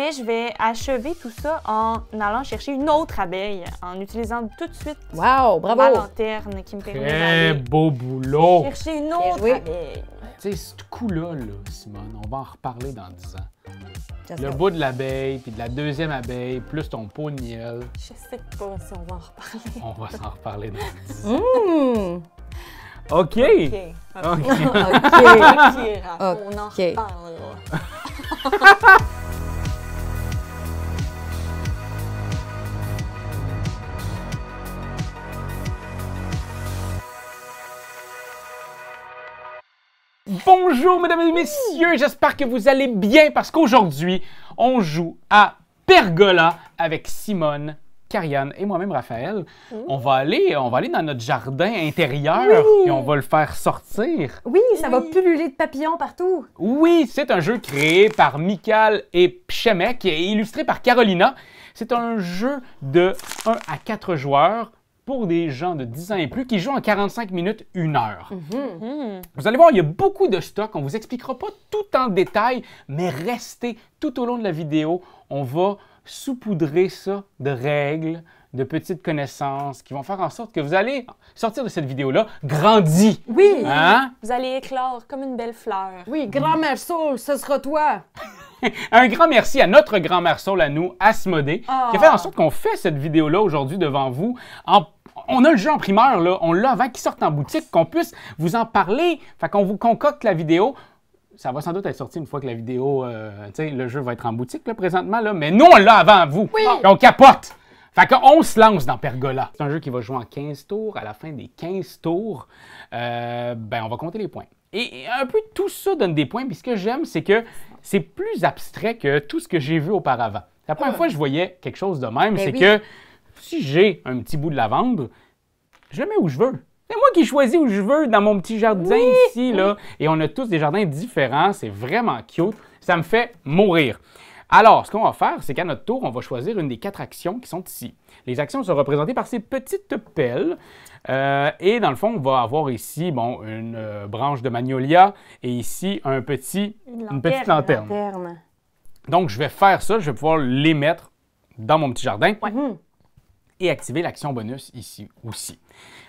mais je vais achever tout ça en allant chercher une autre abeille, en utilisant tout de suite Wow, bravo! ma lanterne qui me permet Très d'aller beau boulot! chercher une autre joué. abeille. Tu sais, ce coup-là, Simone, on va en reparler dans 10 ans. Just Le go. bout de l'abeille, puis de la deuxième abeille, plus ton pot de miel, Je sais pas si on va en reparler. on va s'en reparler dans 10 ans. Mmh. OK! OK. OK. OK. OK, Raph, on en OK. reparlera. Bonjour, mesdames et messieurs, j'espère que vous allez bien parce qu'aujourd'hui, on joue à Pergola avec Simone, Karianne et moi-même, Raphaël. On va aller dans notre jardin intérieur et on va le faire sortir. Oui, ça va pulluler de papillons partout. Oui, c'est un jeu créé par Michael et Pchemek et illustré par Carolina. C'est un jeu de 1 à 4 joueurs pour des gens de 10 ans et plus qui jouent en 45 minutes, 1 heure. Vous allez voir, il y a beaucoup de stock. On ne vous expliquera pas tout en détail, mais restez tout au long de la vidéo. On va saupoudrer ça de règles, de petites connaissances qui vont faire en sorte que vous allez sortir de cette vidéo-là grandi. Oui. Hein? Vous allez éclore comme une belle fleur. Oui, grand-mère Saul, ce sera toi. Un grand merci à notre grand-mère Saul, à nous, Asmodée, qui a fait en sorte qu'on fait cette vidéo-là aujourd'hui devant vous. On a le jeu en primeur, là. On l'a avant qu'il sorte en boutique, qu'on puisse vous en parler. Fait qu'on vous concocte la vidéo. Ça va sans doute être sorti une fois que la vidéo, tu sais, le jeu va être en boutique là, présentement, là. Mais nous, on l'a avant vous. Oui. Et on capote. Fait qu'on se lance dans Pergola. C'est un jeu qui va jouer en 15 tours. À la fin des 15 tours, on va compter les points. Et un peu tout ça donne des points. Puis ce que j'aime, c'est que c'est plus abstrait que tout ce que j'ai vu auparavant. La première fois que je voyais quelque chose de même, c'est que si j'ai un petit bout de lavande, je le mets où je veux. C'est moi qui choisis où je veux dans mon petit jardin ici, là. Et on a tous des jardins différents. C'est vraiment cute. Ça me fait mourir. Alors, ce qu'on va faire, c'est qu'à notre tour, on va choisir une des 4 actions qui sont ici. Les actions sont représentées par ces petites pelles. Et dans le fond, on va avoir ici, une branche de magnolia et ici, une petite lanterne. Donc, je vais faire ça. Je vais pouvoir les mettre dans mon petit jardin. Et activer l'action bonus ici aussi.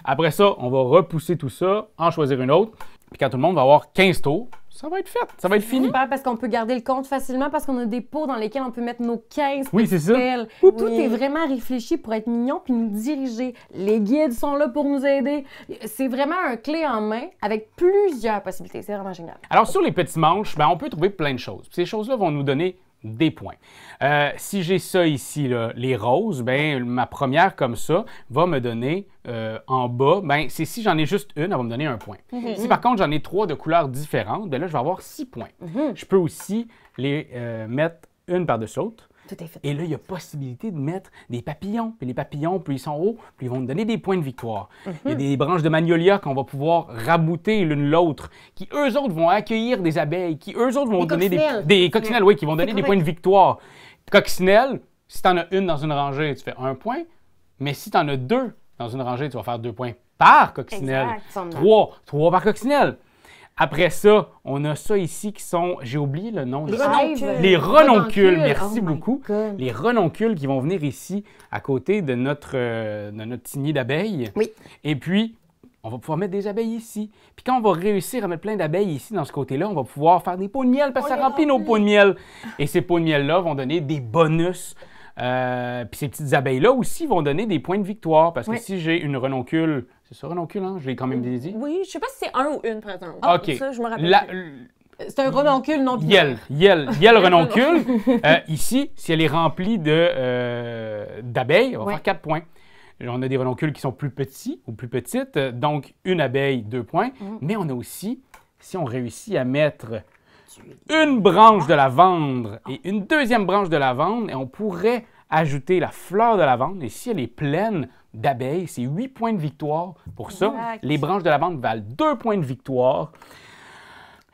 Après ça, on va repousser tout ça, en choisir une autre. Puis quand tout le monde va avoir 15 tours, ça va être fait, ça va être fini. Super, parce qu'on peut garder le compte facilement parce qu'on a des pots dans lesquels on peut mettre nos 15 Oui, c'est ça. pelles. Tout est vraiment réfléchi pour être mignon puis nous diriger. Les guides sont là pour nous aider. C'est vraiment un clé en main avec plusieurs possibilités. C'est vraiment génial. Alors, sur les petits manches, on peut trouver plein de choses. Puis ces choses-là vont nous donner des points. Si j'ai ça ici, là, les roses, ma première comme ça va me donner en bas, si j'en ai juste une, elle va me donner 1 point. Si par contre j'en ai 3 de couleurs différentes, là je vais avoir 6 points. Je peux aussi les mettre une par-dessus l'autre. Tout est fait. Et là, il y a possibilité de mettre des papillons. Puis les papillons, plus ils sont hauts, plus ils vont nous donner des points de victoire. Il y a des branches de magnolia qu'on va pouvoir rabouter l'une l'autre, qui eux autres vont accueillir des abeilles, qui eux autres vont donner des coccinelles, oui, qui vont donner des points de victoire. Coccinelle, si tu en as une dans une rangée, tu fais 1 point. Mais si tu en as 2 dans une rangée, tu vas faire 2 points par coccinelle. 3 par coccinelle. Après ça, on a ça ici qui sont, j'ai oublié le nom. Les renoncules. Merci beaucoup. Les renoncules qui vont venir ici à côté de notre petit nid d'abeilles. Oui. Et puis, on va pouvoir mettre des abeilles ici. Puis quand on va réussir à mettre plein d'abeilles ici, dans ce côté-là, on va pouvoir faire des pots de miel parce que ça remplit nos pots de miel. Et ces pots de miel-là vont donner des bonus. Puis ces petites abeilles-là aussi vont donner des points de victoire parce que si j'ai une renoncule, c'est ça renoncule, hein? Je l'ai quand même dit. Oui, je sais pas si c'est un ou une, par exemple. OK. Ça, je me rappelle. C'est un renoncule non binaire. Yel renoncule. Ici, si elle est remplie d'abeilles, on va faire 4 points. On a des renoncules qui sont plus petits ou plus petites, donc une abeille, 2 points. Mais on a aussi, si on réussit à mettre une branche de lavande et une deuxième branche de lavande, et on pourrait ajouter la fleur de lavande. Et si elle est pleine d'abeilles, c'est 8 points de victoire pour ça. Les branches de lavande valent 2 points de victoire.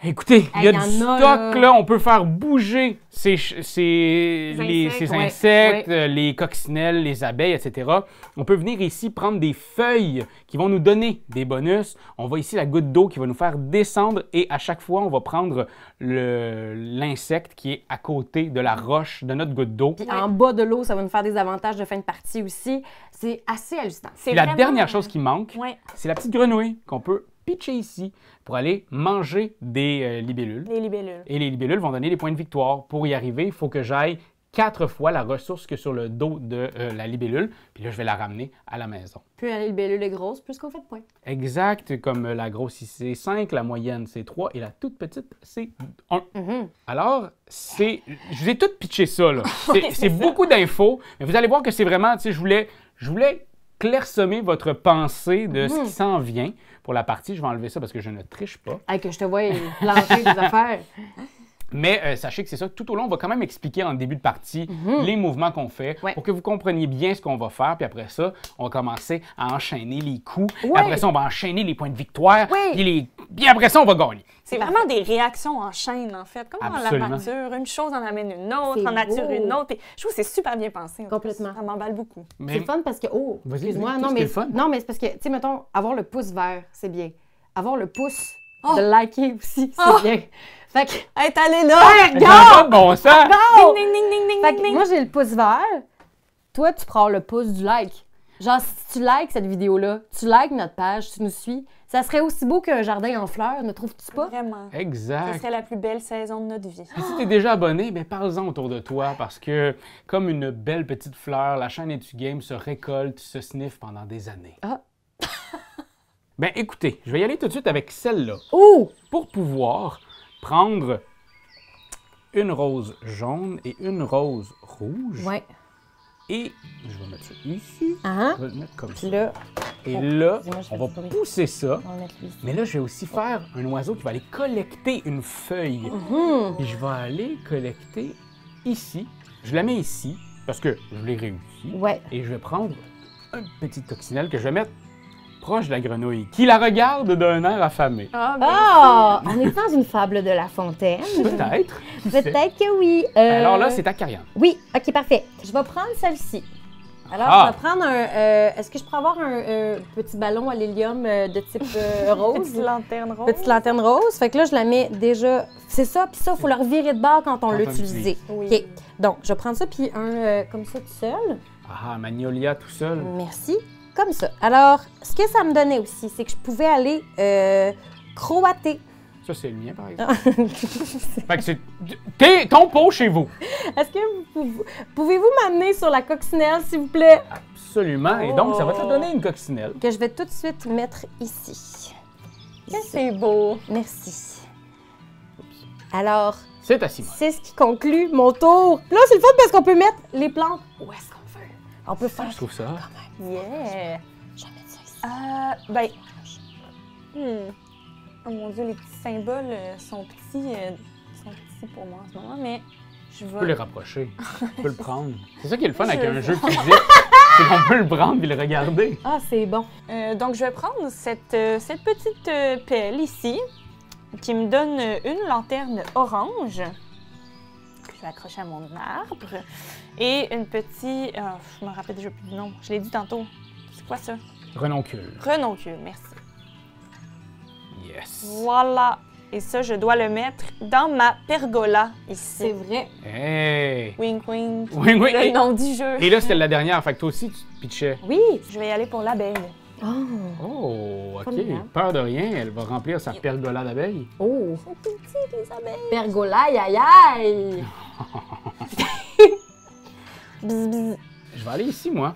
Écoutez, il y a Hey, du y en a, stock, là. là. On peut faire bouger ces insectes, insectes, ouais. les coccinelles, les abeilles, etc. On peut venir ici prendre des feuilles qui vont nous donner des bonus. On va ici la goutte d'eau qui va nous faire descendre et à chaque fois, on va prendre l'insecte qui est à côté de la roche de notre goutte d'eau. Puis en bas de l'eau, ça va nous faire des avantages de fin de partie aussi. C'est assez hallucinant. C'est Puis la vraiment- dernière chose qui manque, Ouais, c'est la petite grenouille qu'on peut pitcher ici pour aller manger des libellules. les libellules. Et les libellules vont donner des points de victoire. Pour y arriver, il faut que j'aille 4 fois la ressource que sur le dos de la libellule. Puis là, je vais la ramener à la maison. Plus la libellule est grosse, plus qu'on fait de points. Exact, comme la grosse ici, c'est 5, la moyenne, c'est 3 et la toute petite, c'est 1. Alors, je vous ai tout pitché ça, là. C'est beaucoup d'infos, mais vous allez voir que c'est vraiment, tu sais, je voulais clairsemer votre pensée de ce qui s'en vient pour la partie. Je vais enlever ça parce que je ne triche pas. Hey, que je te vois planter des affaires. Mais sachez que c'est ça, tout au long, on va quand même expliquer en début de partie les mouvements qu'on fait Ouais. pour que vous compreniez bien ce qu'on va faire. Puis après ça, on va commencer à enchaîner les coups. Ouais. Après ça, on va enchaîner les points de victoire. Oui. Puis après ça, on va gagner. C'est vraiment des réactions en chaîne, en fait. Comme dans la Absolument. nature. Une chose en amène une autre, C'est en nature beau. une autre. Puis je trouve que c'est super bien pensé. Complètement. Ça m'emballe beaucoup. Mais C'est le fun parce que, oh, Vas-y, excuse-moi, vas-y, non, qu'est-ce mais qui est le fun? non, mais c'est parce que, tu sais, mettons, avoir le pouce vert, c'est bien. Avoir le pouce de liker aussi, c'est bien. Fait que, Hey, t'es allé là! ça n'a pas de bon sens. Ding, ding, ding, ding, ding, fait ding, que ding. moi, j'ai le pouce vert. Toi, tu prends le pouce du like. Genre, si tu likes cette vidéo-là, tu likes notre page, tu nous suis, ça serait aussi beau qu'un jardin en fleurs, ne trouves-tu pas? Vraiment. Ce Exact. serait la plus belle saison de notre vie. Et si tu es déjà abonné, ben parle-en autour de toi parce que, comme une belle petite fleur, la chaîne Etu Game se récolte, se sniffe pendant des années. Ah. Ben écoutez, je vais y aller tout de suite avec celle-là. Ouh! Pour pouvoir prendre une rose jaune et une rose rouge. Ouais. Et je vais mettre ça ici. Ah, Je vais le mettre comme ça. puis là, Et là, Excusez-moi, je fais on va du bruit. pousser ça. on va mettre lui. Mais là, je vais aussi faire un oiseau qui va aller collecter une feuille. Puis je vais aller collecter ici. Je la mets ici parce que je l'ai réussi. Ouais. Et je vais prendre une petite coccinelle que je vais mettre proche de la grenouille, qui la regarde d'un air affamé. Ah, ben, Ah! On est dans une fable de La Fontaine. Peut-être. Peut-être que oui. Alors là, c'est ta Cariane. Oui, ok, parfait. Je vais prendre celle-ci. Alors, Ah. je vais prendre un. Est-ce que je peux avoir un petit ballon à l'hélium de type rose? petite lanterne rose. Petite lanterne rose. Fait que là, je la mets déjà. C'est ça, puis ça, il faut le revirer de bord quand on Quand l'a on utilisé. Oui. Ok. Donc, je vais prendre ça, puis un comme ça tout seul. Ah, Magnolia tout seul. Merci. Comme ça. Alors, ce que ça me donnait aussi, c'est que je pouvais aller croater. Ça, c'est le mien, par exemple. Fait que c'est ton pot chez vous. Est-ce que pouvez-vous m'amener sur la coccinelle, s'il vous plaît? Absolument. Et donc, ça va te donner une coccinelle. Que je vais tout de suite mettre ici. C'est beau. Merci. Alors, C'est à Simone. c'est ce qui conclut mon tour. Là, c'est le fun parce qu'on peut mettre les plantes où est-ce qu'on veut. On peut faire... Je trouve ça. Yeah. Je vais mettre ça ici. Ben. Oh mon Dieu, les petits symboles sont petits. Sont petits pour moi en ce moment, mais je Tu peux les vais. rapprocher. Tu peux le prendre. C'est ça qui est le fun avec Je un veux. jeu physique. C'est qu'on peut le prendre et le regarder. Ah, c'est bon. Donc, je vais prendre cette petite pelle ici, qui me donne une lanterne orange. Je vais accrocher à mon arbre. Et une petite. Je me rappelle déjà plus du nom. Je l'ai dit tantôt. C'est quoi ça? Renoncule. Renoncule, merci. Yes. Voilà. Et ça, je dois le mettre dans ma pergola C'est ici. vrai. Hey! Wink, wink. Oui, oui. Le nom du jeu. Et là, c'était la dernière. Fait que toi aussi, tu te pitchais. Oui. Je vais y aller pour l'abeille. Oh. Oh, OK. Formidable. Peur de rien, elle va remplir sa pergola d'abeilles. Oh. C'est petit, les abeilles. Pergola, aïe, aïe. Bzz, bzz. Je vais aller ici, moi.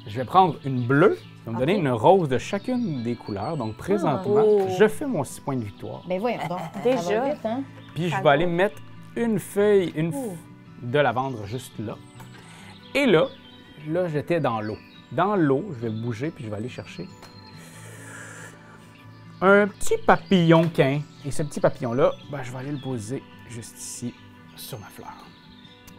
Je vais prendre une bleue. Ça va me donner Ok. une rose de chacune des couleurs. Donc, présentement, Oh. je fais mon 6 points de victoire. Ben voyons donc. Déjà? Ça va vite, hein? Puis, je Ça vais va. aller mettre une feuille Oh. de lavande juste là. Et là, j'étais dans l'eau. Dans l'eau, je vais bouger, puis je vais aller chercher un petit papillon-quin. Et ce petit papillon-là, ben, je vais aller le poser juste ici, sur ma fleur.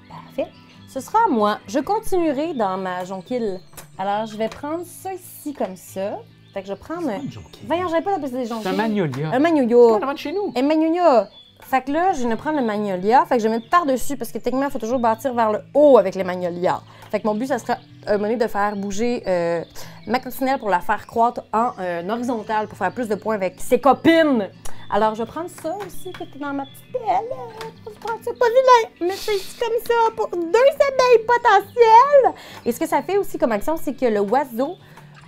Parfait. Ce sera à moi. Je continuerai dans ma jonquille. Alors, je vais prendre ça ici comme ça. Fait que je vais prendre... C'est pas une jonquille. Voyons, j'avais pas la place des jonquilles. C'est un magnolia. Un C'est magnolia. devant de chez nous. Un magnolia. Fait que là, je viens de prendre le magnolia. Fait que je vais mettre par-dessus parce que techniquement, il faut toujours bâtir vers le haut avec les magnolias. Fait que mon but, ça sera à un moment donné de faire bouger ma coccinelle pour la faire croître en horizontale pour faire plus de points avec ses copines. Alors, je vais prendre ça aussi qui était dans ma petite pelle. Je vais prendre ça pas vilain. Mettre ça ici comme ça pour 2 abeilles potentielles. Et ce que ça fait aussi comme action, c'est que le oiseau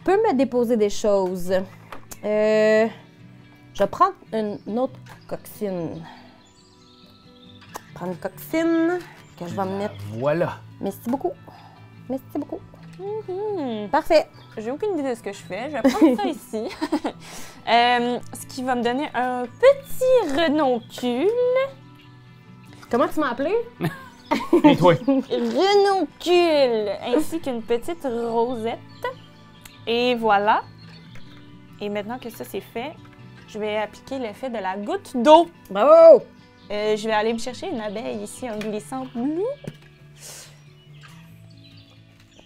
peut me déposer des choses. Je vais prendre une autre coccine. Prendre une coccine que je vais me mettre. Voilà. Merci beaucoup. Merci beaucoup. Mhm. Parfait. J'ai aucune idée de ce que je fais. Je vais prendre ça ici. Ce qui va me donner un petit renoncule. Comment tu m'as appelé? Et toi? Renoncule! Ainsi qu'une petite rosette. Et voilà. Et maintenant que ça c'est fait, je vais appliquer l'effet de la goutte d'eau. Bravo! Je vais aller me chercher une abeille ici en glissant bleu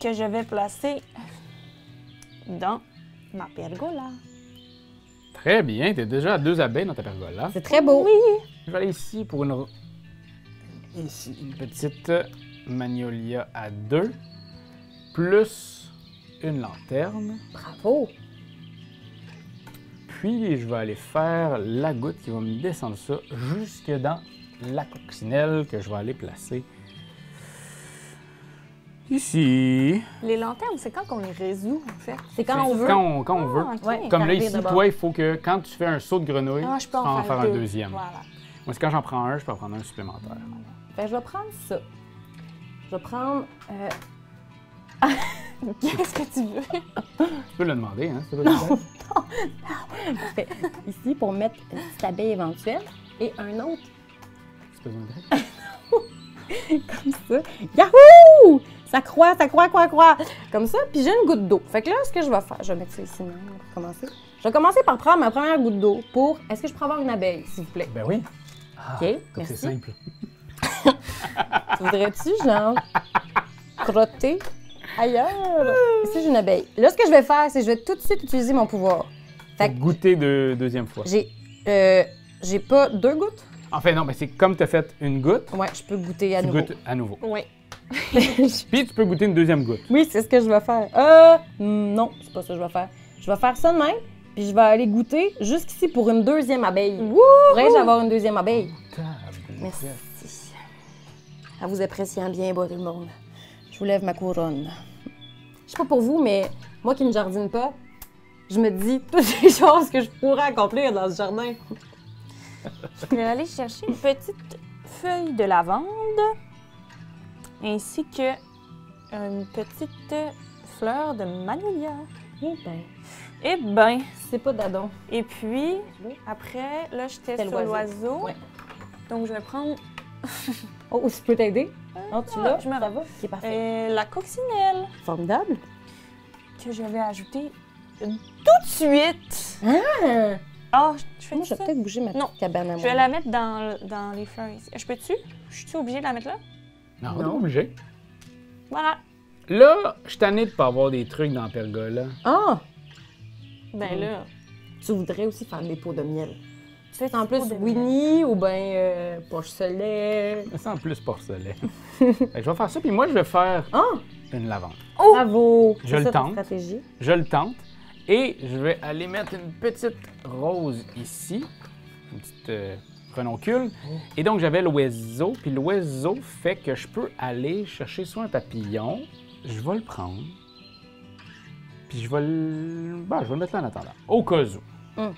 que je vais placer dans ma pergola. Très bien. T'es déjà à 2 abeilles dans ta pergola. C'est très beau. Oui! Je vais aller ici pour ici, une petite magnolia à 2, plus une lanterne. Bravo! Puis, je vais aller faire la goutte qui va me descendre ça jusque dans la coccinelle que je vais aller placer ici. Les lanternes, c'est quand qu'on les résout, en fait? C'est quand on veut. Quand on veut. Ah, ok. Ouais. Comme là, Arrivé ici, d'abord. toi, il faut que quand tu fais un saut de grenouille, Ah, je tu peux vas en faire un deux. deuxième. Voilà. Moi, c'est quand j'en prends un, je peux en prendre un supplémentaire. Fait que je vais prendre ça. Je vais prendre... Qu'est-ce que tu veux? Tu peux le demander, hein? C'est pas non. Parfait. Ici, pour mettre une petite abeille éventuelle. Et un autre, C'est besoin de comme ça. Yahoo! Ça croît. Comme ça, puis j'ai une goutte d'eau. Fait que là, ce que je vais faire... Je vais mettre ça ici, non, pour commencer. Je vais commencer par prendre ma première goutte d'eau pour... Est-ce que je peux avoir une abeille, s'il vous plaît? Ben oui. Ah, OK, comme merci. c'est simple. Voudrais-tu, genre, crotter ailleurs? Ici, j'ai une abeille. Là, ce que je vais faire, c'est que je vais tout de suite utiliser mon pouvoir. Fait Pour goûter de deuxième fois. j'ai pas 2 gouttes? Enfin, non, mais c'est comme tu as fait une goutte, Ouais, je peux goûter à tu nouveau. goûtes à nouveau. Oui. Puis tu peux goûter une deuxième goutte. Oui, c'est ce que je vais faire. Non, c'est pas ça que je vais faire. Je vais faire ça de même, puis je vais aller goûter jusqu'ici pour une deuxième abeille. Pourrais-je avoir une deuxième abeille? Merci. À vous appréciant bien, bas tout le monde. Je vous lève ma couronne. Je sais pas pour vous, mais moi qui ne jardine pas, je me dis toutes les choses que je pourrais accomplir dans ce jardin. Je vais aller chercher une petite feuille de lavande ainsi que une petite fleur de magnolia. Eh ben, Eh ben, c'est pas d'adon. et puis après, là, j'étais C'est sur l'oiseau. l'oiseau. Ouais. Donc, je vais prendre Oh, je peux t'aider? Non, tu l'as? je me Ça va? C'est parfait. la coccinelle Formidable. que je vais ajouter tout de suite. Ah! Ah, je fais Moi, je ça. vais peut-être bouger ma Non, petite cabane à moi. Je vais la mettre dans les fleurs ici. Je peux-tu? Je suis obligée de la mettre là? Non, Non. t'es pas obligé. Voilà. Là, je suis tanné de pas avoir des trucs dans la pergola. Ah! Ben là, Tu voudrais aussi faire des pots de miel. tu fais En plus, Winnie ou bien poche soleil. Ça sent plus porcelain. Fait que je vais faire ça, puis moi, je vais faire Ah! une lavande. Bravo! Je C'est le ça, ta tente. stratégie. Je le tente. Et je vais aller mettre une petite rose ici. Une petite renoncule. Et donc, j'avais l'oiseau. Puis l'oiseau fait que je peux aller chercher soit un papillon. Je vais le prendre. Puis je vais le... Ben, je vais le mettre là en attendant. Au cas où. Hum.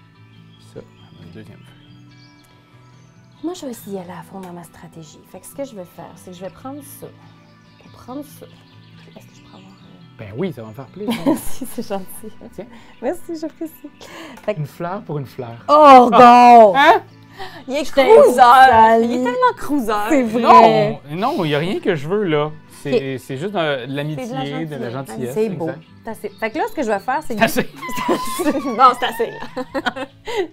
Ça, une deuxième feuille. Moi, je vais essayer d'aller à fond dans ma stratégie. Fait que ce que je vais faire, c'est que je vais prendre ça. Pour prendre ça. Est-ce que je peux avoir... Ben oui, ça va me faire plaisir. Merci, c'est gentil. Tiens, Merci, j'apprécie. une fleur pour une fleur. Oh, non! Hein? Il est t'ai cruiser! sali. Il est tellement cruiser! C'est vrai. Non, il n'y a rien que je veux là. C'est Ok. c'est juste de l'amitié, C'est de la de la gentillesse. C'est beau. exact. C'est assez. Fait que là, ce que je vais faire, c'est que... C'est assez. Bon, c'est assez, là.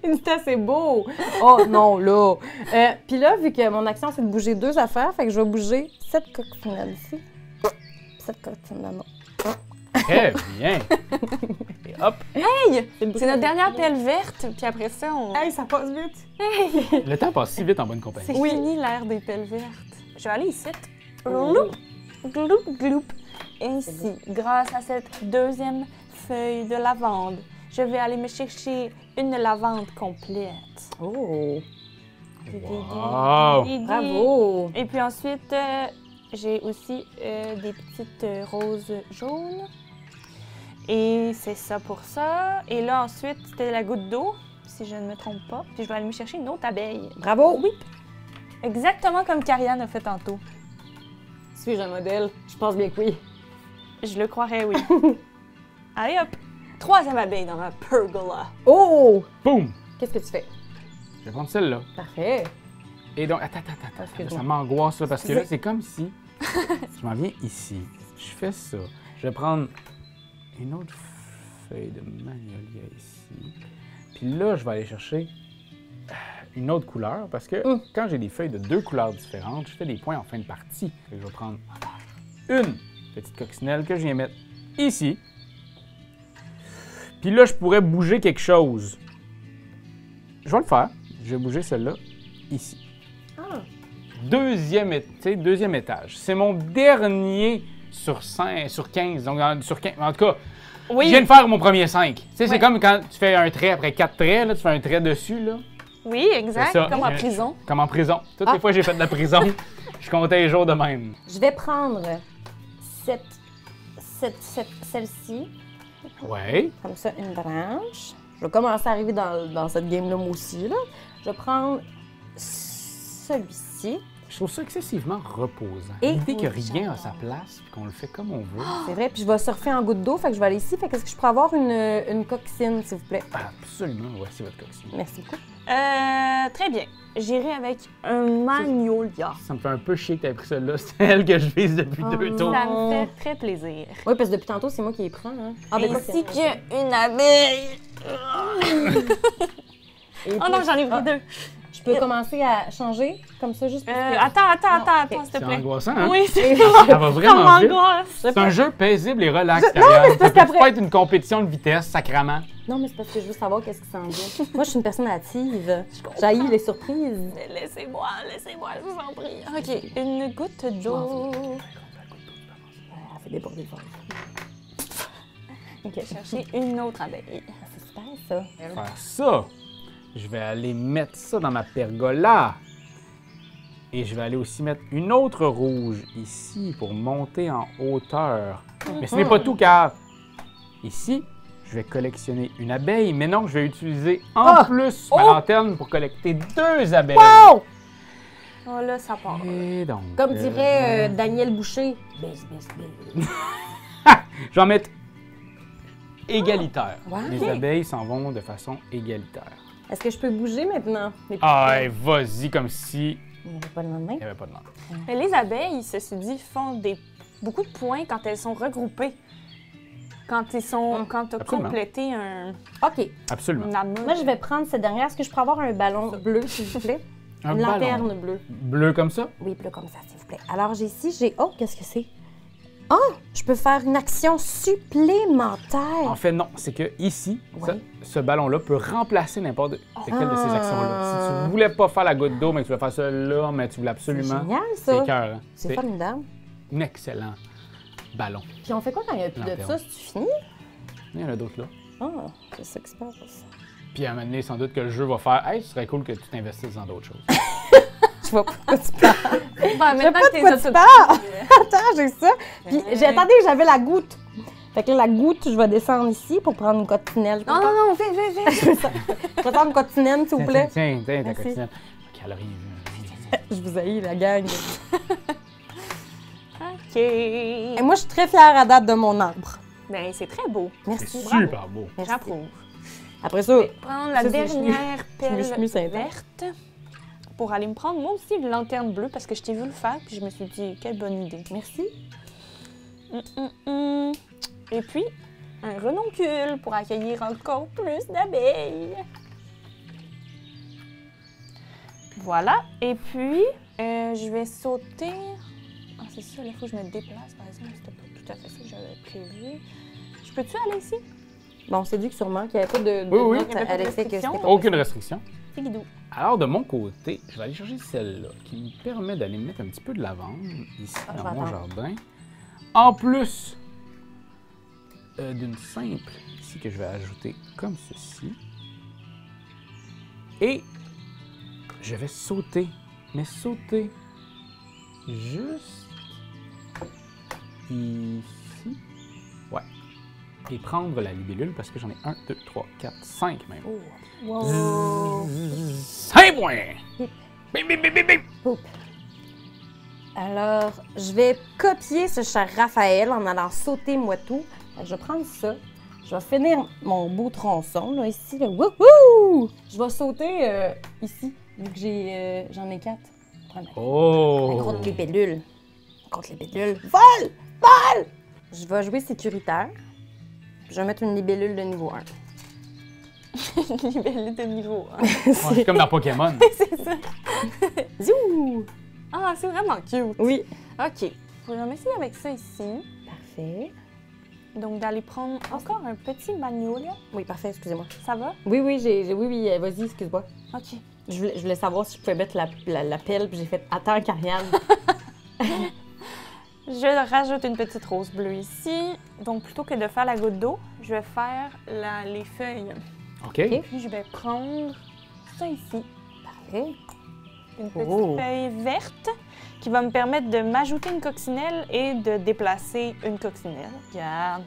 C'est assez beau! Oh non, là! Puis là, vu que mon action, c'est de bouger 2 affaires, fait que je vais bouger cette coccinelle ici. Cette coccinelle, non. Très bien. Et hop, Hey! C'est notre dernière pelle verte, puis après ça, on... Hey, ça passe vite! le temps passe si vite en bonne compagnie. C'est fini l'ère des pelles vertes. Je vais aller ici. Gloup, gloup, gloup. Ainsi, grâce à cette deuxième feuille de lavande, je vais aller me chercher une lavande complète. Oh! Wow. Bravo! Et puis ensuite, j'ai aussi des petites roses jaunes. Et c'est ça pour ça. Et là, ensuite, c'était la goutte d'eau, si je ne me trompe pas. Puis je vais aller me chercher une autre abeille. Bravo! Oui. Exactement comme Karianne a fait tantôt. Suis-je un modèle? Je pense bien que oui. Je le croirais, oui. Allez hop! Troisième abeille dans ma pergola. Oh! Boum! Qu'est-ce que tu fais? Je vais prendre celle-là. Parfait. Et donc, attends. Excuse-moi. Ça m'angoisse, là, parce que là, c'est comme si je m'en viens ici. Je fais ça. Je vais prendre une autre feuille de magnolia ici. Puis là, je vais aller chercher une autre couleur, parce que quand j'ai des feuilles de 2 couleurs différentes, je fais des points en fin de partie. Fait que je vais prendre une petite coccinelle que je viens mettre ici. Puis là, je pourrais bouger quelque chose. Je vais le faire. Je vais bouger celle-là ici. Ah! Deuxième étage. C'est mon dernier sur 15. Donc, sur 15. En tout cas, Oui. je viens de faire mon premier 5. Tu sais, Ouais. c'est comme quand tu fais un trait après 4 traits, là, tu fais un trait dessus, là. Oui, exact. C'est ça. Comme en prison. Comme en prison. Toutes les fois que j'ai fait de la prison, je comptais les jours de même. Je vais prendre celle-ci, Ouais. comme ça, une branche. Je vais commencer à arriver dans cette game-là, moi aussi, là. Je vais prendre celui-ci. Je trouve ça excessivement reposant. Et- L'idée que rien à sa place, puis qu'on le fait comme on veut. C'est vrai, puis je vais surfer en goutte d'eau, fait que je vais aller ici. Fait que est-ce que je pourrais avoir une coccine, s'il vous plaît? Absolument, voici votre coxine. Merci beaucoup. Très bien. J'irai avec un magnolia. Ça me fait un peu chier que tu aies pris celle-là. C'est elle que je vise depuis Oh 2 non. tours. Ça me fait très plaisir. Oui, parce que depuis tantôt, c'est moi qui les prends. Hein. Ah, ben, Ainsi qu'une abeille. Et Oh non, puis- j'en ai pris Ah, deux. Je peux commencer à changer, comme ça, juste parce que... Attends, s'il te C'est plaît. angoissant, hein? Oui, c'est Ça va ça vraiment vite. m'angoisse. C'est un jeu paisible et relax, Non, mais Karianne. c'est parce Ça peut qu'après- pas être une compétition de vitesse, sacrament. Non, mais c'est parce que je veux savoir qu'est-ce qui s'en vient. Moi, je suis une personne hâtive. J'haïs les surprises. Mais laissez-moi, je vous en prie. OK, une goutte d'eau. Elle fait déborder le ventre. OK, Chercher une autre abeille. c'est super, ça. Faire ça. Je vais aller mettre ça dans ma pergola. Et je vais aller aussi mettre une autre rouge ici pour monter en hauteur. Mais ce n'est pas tout, car ici, je vais collectionner une abeille. Mais non, je vais utiliser en plus ma lanterne pour collecter 2 abeilles. Oh! Oh là, ça part. Et donc, Comme dirait Daniel Boucher. Buzz, buzz, buzz. je vais en mettre égalitaire. Ouais. Les abeilles s'en vont de façon égalitaire. Est-ce que je peux bouger maintenant? Les Ah, et vas-y, comme si Il n'y avait pas de lendemain. il n'y avait pas de langue. Mais les abeilles, ceci dit, font beaucoup de points quand elles sont regroupées. Quand tu as Absolument. complété un OK. Absolument. amas. Moi, je vais prendre cette dernière. Est-ce que je peux avoir un ballon bleu, s'il vous plaît? Un Une ballon. lanterne bleue. Bleu comme ça? Oui, bleu comme ça, s'il vous plaît. Alors, j'ai... Oh, qu'est-ce que c'est? Ah! Je peux faire une action supplémentaire. En fait, non. C'est que ici, Ouais. ce ballon-là peut remplacer n'importe laquelle de ces Ah. actions-là. Si tu voulais pas faire la goutte d'eau, mais que tu voulais faire ça là, mais tu voulais C'est absolument. génial, C'est ça. cœur. Hein? C'est C'est formidable. un excellent ballon. Puis on fait quoi quand il n'y a plus de Lanterne. ça? C'est-tu fini? Il y en a d'autres là. Ah, c'est ça qui se passe. Puis à un moment donné, sans doute que le jeu va faire Hey, ce serait cool que tu t'investisses dans d'autres choses. Je vois pas de quoi tu parles. Maintenant pas que de t'es quoi tu parles. Attends, j'ai ça. Puis attendez, j'avais la goutte. Fait que là, la goutte, je vais descendre ici pour prendre une coccinelle. Non, fais. Je vais prendre une coccinelle, s'il vous plaît. Tiens, ta Merci. coccinelle. Calories. Je vous haïs, la gang. OK. Et moi, je suis très fière à date de mon arbre. Ben, c'est très beau. C'est Merci. super beau. Merci. J'approuve. Après ça, Prendre la Ça, c'est- dernière je me suis mis pelle sympa. verte pour aller me prendre moi aussi une lanterne bleue parce que je t'ai vu le faire puis je me suis dit quelle bonne idée. merci. Et puis un renoncule pour accueillir encore plus d'abeilles. Voilà. Et puis je vais sauter. Ah c'est ça, il faut que je me déplace par exemple. C'était pas tout à fait ça que j'avais prévu. peux-tu aller ici? Bon, on s'est dit que sûrement qu'il n'y avait pas de Oui. notes Il y avait pas de à l'effet que restriction. c'était pas Aucune restriction. C'est guidou. Alors, de mon côté, je vais aller chercher celle-là qui me permet d'aller mettre un petit peu de lavande ici je dans vais mon attendre. jardin. En plus d'une simple ici que je vais ajouter comme ceci. Et je vais sauter, mais sauter juste ici. Ouais. Et prendre la libellule parce que j'en ai 1, 2, 3, 4, 5 même. Wow. 5 points! Bip. Bip, bip, bip, bip, bip. Poup. Alors, je vais copier ce cher Raphaël en allant sauter moi tout. Fait que je vais prendre ça. Je vais finir mon beau tronçon, là, ici. Là. Wouhou! Je vais sauter ici, vu que j'en ai 4. Oh! Contre les bellules. Contre les bellules. Vol! Vol! Je vais jouer sécuritaire. Je vais mettre une libellule de niveau 1. Libellule de niveau. Hein. Ouais, c'est comme dans Pokémon. C'est ça. Ziou! Ah, c'est vraiment cute. Oui. OK. Je vais m'essayer avec ça ici. Parfait. Donc, d'aller prendre encore un petit magnolia. Oui, parfait, excusez-moi. Ça va? Oui, oui, oui, vas-y, excuse-moi. OK. Je voulais savoir si je pouvais mettre la pelle, puis j'ai fait « Attends, Karianne! » Je rajoute une petite rose bleue ici. Donc, plutôt que de faire la goutte d'eau, je vais faire les feuilles. OK. Ok. Puis, je vais prendre ça ici. Parfait. Une petite Oh. feuille verte qui va me permettre de m'ajouter une coccinelle et de déplacer une coccinelle. Regarde.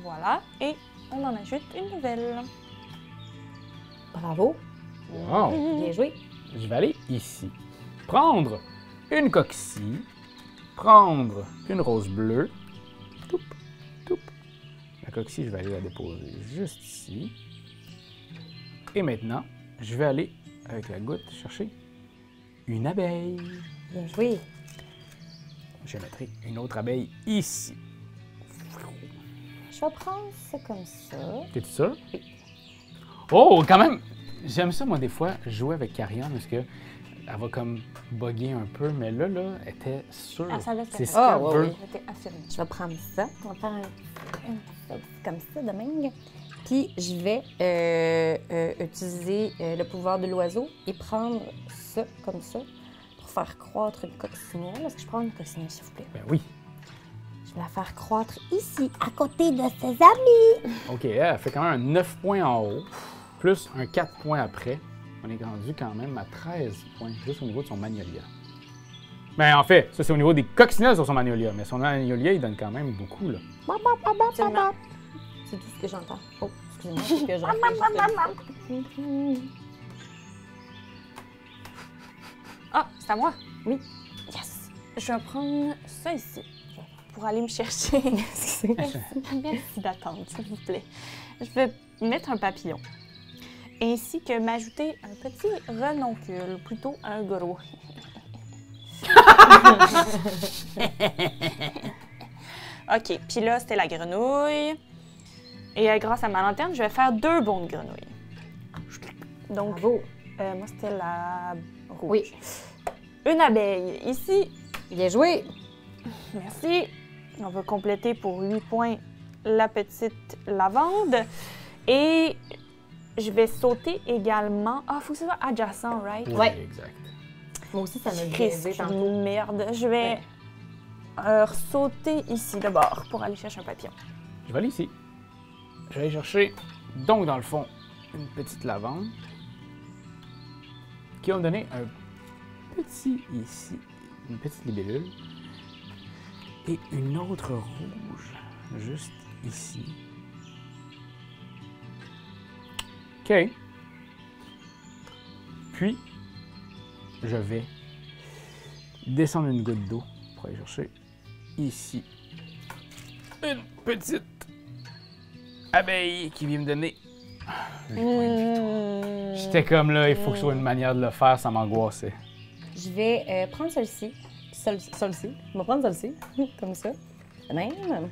Voilà. Et on en ajoute une nouvelle. Bravo. Wow. Bien joué. Je vais aller ici. Prendre une coccinelle. Prendre une rose bleue. Toup, toup. La coccinelle, je vais aller la déposer juste ici. Et maintenant, je vais aller, avec la goutte, chercher une abeille. Bien joué. Je mettrai une autre abeille ici. Je vais prendre ça comme ça. T'es-tu sûr? Oui. Oh, quand même! J'aime ça, moi, des fois, jouer avec Karianne, parce que elle va comme bugger un peu, mais là, elle était sûre. Elle savait ce C'est qu'elle ce faisait. qu'elle Ah, ouais, veut. oui. J'étais affirmée. Je vais prendre ça. On va faire un comme ça de même. Puis je vais utiliser le pouvoir de l'oiseau et prendre ça comme ça pour faire croître une coccinelle. Est-ce que je prends une coccinelle, s'il vous plaît? Ben oui. Je vais la faire croître ici, à côté de ses amis. OK, elle fait quand même un 9 points en haut, plus un 4 points après. On est rendu quand même à 13 points, juste au niveau de son magnolia. Ben en fait, ça c'est au niveau des coccinelles sur son magnolia, mais son magnolia, il donne quand même beaucoup, là. Absolument. C'est tout ce que j'entends. Oh, excusez-moi, c'est que j'en fais. Ah, c'est à moi? Oui. Yes! Je vais prendre ça ici pour aller me chercher. Merci d'attendre, s'il vous plaît. Je vais mettre un papillon. Ainsi que m'ajouter un petit renoncule, plutôt un gros. OK, puis là, c'était la grenouille. Et grâce à ma lanterne, je vais faire 2 bonds de grenouille. Donc, Bravo. moi, c'était la rouge. Oui. Une abeille ici. Bien joué. Merci. On va compléter pour 8 points la petite lavande. Et je vais sauter également. Ah, faut que ce soit adjacent, right? Oui, Ouais. exact. Moi aussi, ça m'a Christ, biaisé je suis tantôt. une merde. Je vais sauter ici d'abord pour aller chercher un papillon. Je vais aller ici. Je vais aller chercher, donc dans le fond, une petite lavande qui va me donner un petit ici, une petite libellule et une autre rouge juste ici. OK. Puis, je vais descendre une goutte d'eau pour aller chercher ici une petite abeille qui vient me donner. J'étais comme là, il faut que je trouve une manière de le faire, ça m'angoissait. Je vais prendre celle-ci. Celle-ci. Je vais prendre celle-ci. Comme ça. De même.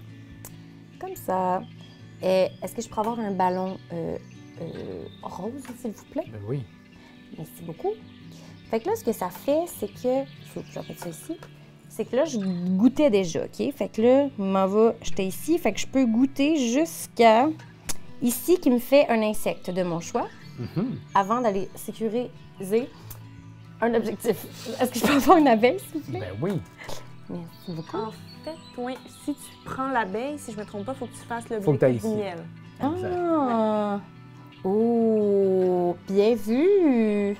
Comme ça. Est-ce que je peux avoir un ballon rose, s'il vous plaît? Ben oui. Merci beaucoup. Fait que là, ce que ça fait, c'est que... Je vais mettre ça ici. c'est que là, je goûtais déjà, OK? Fait que là, j'étais ici, fait que je peux goûter jusqu'à ici qui me fait un insecte de mon choix avant d'aller sécuriser un objectif. Est-ce que je peux avoir une abeille, s'il vous plaît? Ben oui. Merci beaucoup. En fait, oui, si tu prends l'abeille, si je me trompe pas, il faut que tu fasses le Faut que t'ailles du ici. miel. Ah! Oh! Bien vu!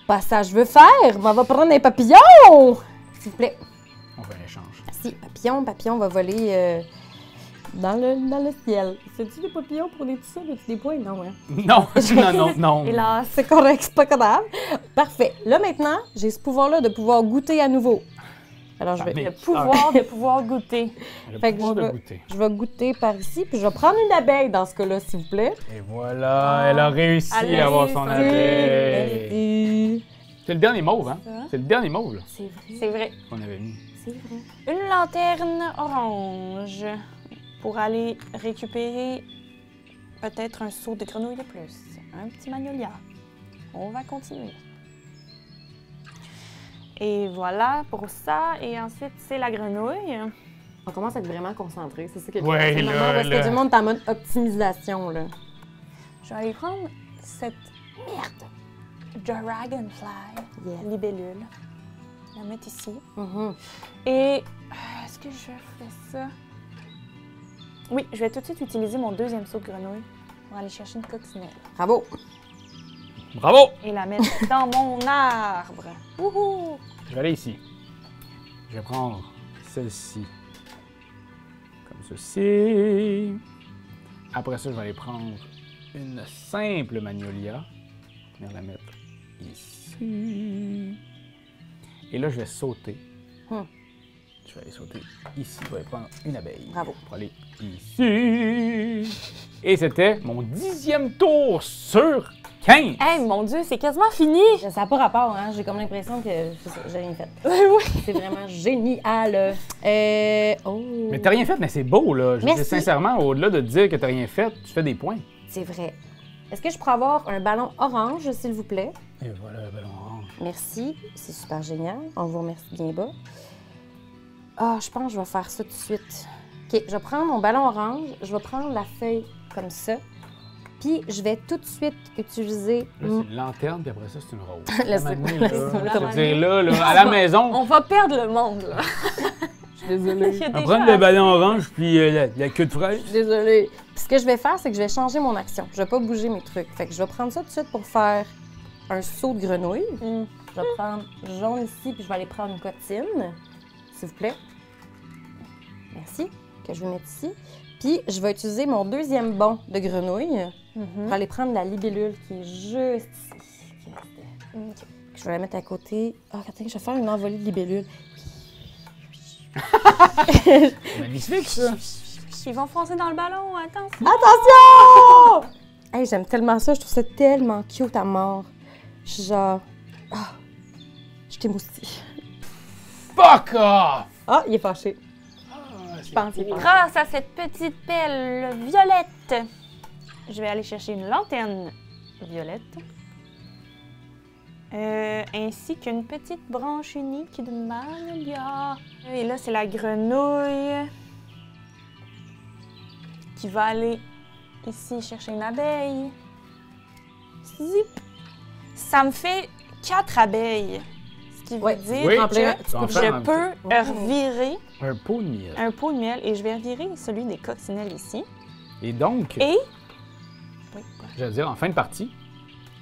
Pas ça, je veux faire! On va prendre un papillon! S'il vous plaît. On fait un échange. Merci. Papillon va voler dans le ciel. C'est-tu des papillons pour des petits ça? Des points? Non, hein? Non. Hélas, c'est correct, c'est pas grave. Parfait. Là, maintenant, j'ai ce pouvoir-là de pouvoir goûter à nouveau. Alors, je vais... Mais- Le pouvoir de pouvoir goûter. Le Fait que pouvoir je de vais- goûter. Je vais goûter par ici, puis je vais prendre une abeille dans ce cas-là, s'il vous plaît. Et voilà, elle a réussi Elle à a avoir son réussi. abeille. Merci. C'est le dernier mauve, hein? Ça? C'est le dernier mauve, là, C'est vrai. C'est vrai. qu'on avait mis. C'est vrai. Une lanterne orange pour aller récupérer peut-être un seau de grenouille de plus. Un petit magnolia. On va continuer. Et voilà pour ça. Et ensuite, c'est la grenouille. On commence à être vraiment concentré, c'est ça qui est Ouais, c'est le là, moment où est-ce là. que tout le monde est en mode optimisation, là. Je vais aller prendre cette dragonfly Yeah. libellule. La mettre ici. Mhm. Et est-ce que je fais ça? Oui, je vais tout de suite utiliser mon deuxième seau de grenouille pour aller chercher une coccinelle Bravo! Bravo! et la mettre dans mon arbre. Wouhou! Je vais aller ici. Je vais prendre celle-ci. Comme ceci. Après ça, je vais aller prendre une simple magnolia. Venir la mettre ici. Et là, je vais sauter. Je vais aller sauter ici. Je vais aller prendre une abeille. Bravo. Pour aller ici. Et c'était mon 10e tour sur 15. Hey, mon Dieu, c'est quasiment fini! Ça n'a pas rapport, hein? J'ai comme l'impression que c'est ça, j'ai rien fait. Oui. C'est vraiment génial. Oh! Mais t'as rien fait, mais c'est beau, là. Je veux dire, Merci. sincèrement, au-delà de dire que t'as rien fait, tu fais des points. C'est vrai. Est-ce que je pourrais avoir un ballon orange, s'il vous plaît? Et voilà le ballon orange. Merci. C'est super génial. On vous remercie bien bas. Ah, je pense que je vais faire ça tout de suite. OK, je vais prendre mon ballon orange. Je vais prendre la feuille comme ça. Puis, je vais tout de suite utiliser... Là, c'est une lanterne, puis après ça, c'est une rose. Laisse- À un moment donné, laisse-moi là, la je veux dire, là, à la maison, On va perdre le monde, là. Je suis désolée. Il y a on va déjà prendre le ballon orange, puis la queue de fraise. Désolée. Puis ce que je vais faire, c'est que je vais changer mon action. Je vais pas bouger mes trucs. Fait que je vais prendre ça tout de suite pour faire un seau de grenouille. Je vais prendre jaune ici, puis je vais aller prendre une cotine, s'il vous plaît. Merci. Que je vais mettre ici. Puis je vais utiliser mon deuxième bon de grenouille pour aller prendre la libellule qui est juste ici. Qui restait. Je vais la mettre à côté. Ah, attendez, je vais faire une envolée de libellule. Magnifique, ça. Ils vont foncer dans le ballon, attention! Attention! Hey, j'aime tellement ça, je trouve ça tellement cute à mort. Je suis genre. Ah! Je t'émoustille. Fuck off! Ah, il est fâché. Je pense qu'il est fâché. Grâce à cette petite pelle violette, je vais aller chercher une lanterne violette. Ainsi qu'une petite branche unique de magnolia. Et là, c'est la grenouille qui va aller ici chercher une abeille. Zip! Ça me fait 4 abeilles. Ce qui veut Ouais. dire Oui, que tu peux en faire je en même peux revirer Un pot de miel. un pot de miel et je vais revirer celui des coccinelles ici. Et donc, Et oui, quoi? je veux dire, en fin de partie,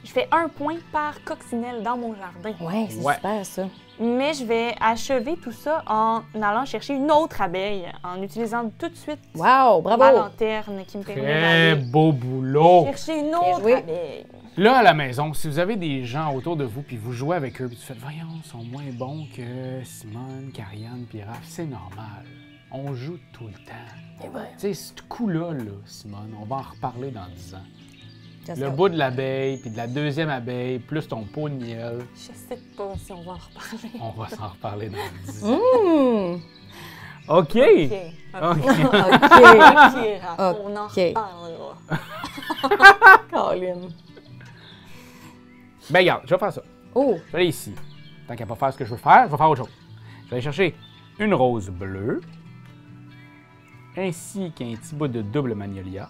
Je fais 1 point par coccinelle dans mon jardin. Ouais, c'est Ouais. super ça. Mais je vais achever tout ça en allant chercher une autre abeille, en utilisant tout de suite Wow, ma bravo! lanterne qui me permet très d'aller beau boulot. chercher une autre joué. abeille. Là, à la maison, si vous avez des gens autour de vous, puis vous jouez avec eux, puis tu faites, voyons, ils sont moins bons que Simone, Karianne, puis Raph, c'est normal. On joue tout le temps. Eh ben, Tu sais, ce coup-là, là, Simone, on va en reparler dans 10 ans. just Le go. bout de l'abeille, puis de la deuxième abeille, plus ton pot de miel, Je sais pas si on va en reparler. on va s'en reparler dans 10 ans. Mmh. OK! OK. OK. OK. Raph, on en Ok. reparlera. Colin. Ben, regarde, je vais faire ça. Oh, Je vais aller ici. Tant qu'à pas faire ce que je veux faire, je vais faire autre chose. Je vais aller chercher une rose bleue, ainsi qu'un petit bout de double magnolia.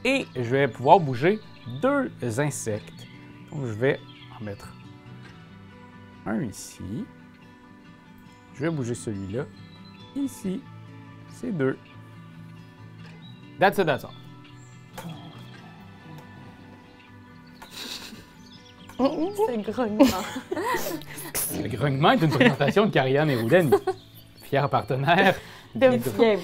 Et je vais pouvoir bouger 2 insectes. Donc, je vais en mettre un ici. Je vais bouger celui-là ici. C'est 2. That's it, that's all. C'est grognement. Le grognement est une présentation de Karianne et Rouden, fiers partenaires. De Game.